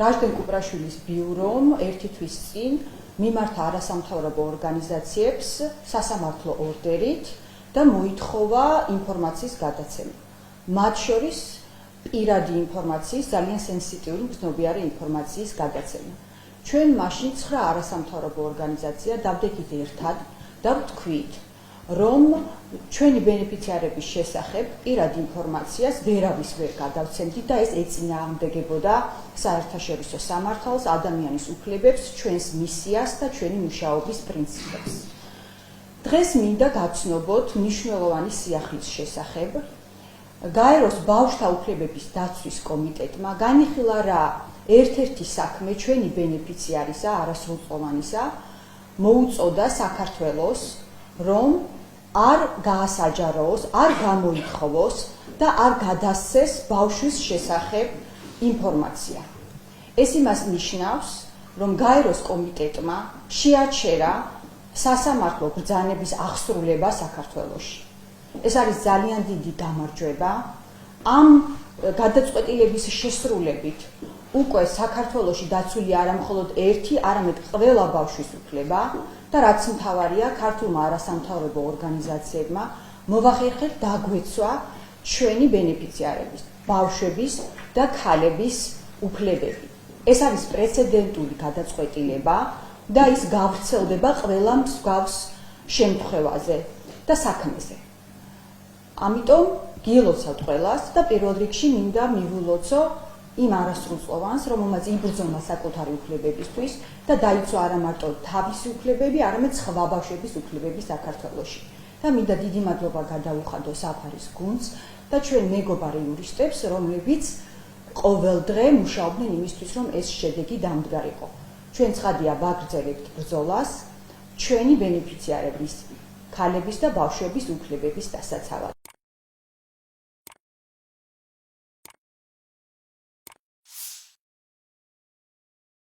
რაჟდენ კუპრაშვილის ბიურომ ერთი თვის წინ მიმართა არასამთავრობო ორგანიზაციებს სასამართლო ორდერით და მოითხოვა ინფორმაციის გადაცემა. მათ შორის პირადი ინფორმაციის, ძალიან სენსიტიური მგზნობიარე ინფორმაციის გადაცემა. ჩვენ მაშინ 9 არასამთავრობო ორგანიზაცია დავდექით ერთად და ვთქვით, რომ ჩვენი ბენეფიციარების შესახებ პირად ინფორმაციას ვერავის ვერ გადავცემდით და ეს ეწინააღმდეგებოდა საერთაშორისო სამართალს, ადამიანის უფლებებს, ჩვენს მისიას და ჩვენი მუშაობის პრინციპებს. დღეს მინდა გაცნობოთ მნიშვნელოვანი სიახლის შესახებ. გაეროს ბავშვთა უფლებების დაცვის კომიტეტმა განიხილა რა ერთ-ერთი საქმე ჩვენი ბენეფიციარისა, არასრულწლოვანისა, მოუწოდა საქართველოს, რომ არ გაასაჯაროოს, არ გამოითხოვოს და არ გადასცეს ბავშვის შესახებ ინფორმაცია. ეს იმას ნიშნავს, რომ გაეროს კომიტეტმა შეაჩერა სასამართლო ბრძანების აღსრულება საქართველოში. ეს არის ძალიან დიდი გამარჯვება. ამ გადაწყვეტილების შესრულებით უკვე საქართველოში დაცული არა მხოლოდ ერთი, არამედ ყველა ბავშვის უფლება და რაც მთავარია, ქართულმა არასამთავრობო ორგანიზაციებმა მოვახერხეთ დაგვეცვა ჩვენი ბენეფიციარების, ბავშვების და ქალების უფლებები. ეს არის პრეცედენტული გადაწყვეტილება და ის გავრცელდება ყველა მსგავს შემთხვევაზე და საქმეზე. ამიტომ გილოცავთ ყველას და პირველ რიგში მინდა მივულოცო იმ არასრულწლოვანს, რომელმაც იბრძოლა საკუთარი უფლებებისთვის და დაიცვა არა მარტო თავისი უფლებები, არამედ სხვა ბავშვების უფლებები საქართველოში. და მინდა დიდი მადლობა გადაუხადო საფარის გუნდს და ჩვენ მეგობარ იურისტებს, რომლებიც ყოველდღე მუშაობდნენ იმისთვის, რომ ეს შედეგი დამდგარიყო. ჩვენ ცხადია ვაგრძელებთ ბრძოლას ჩვენი ბენეფიციარების, ქალების და ბავშვების უფლებების დასაცავად.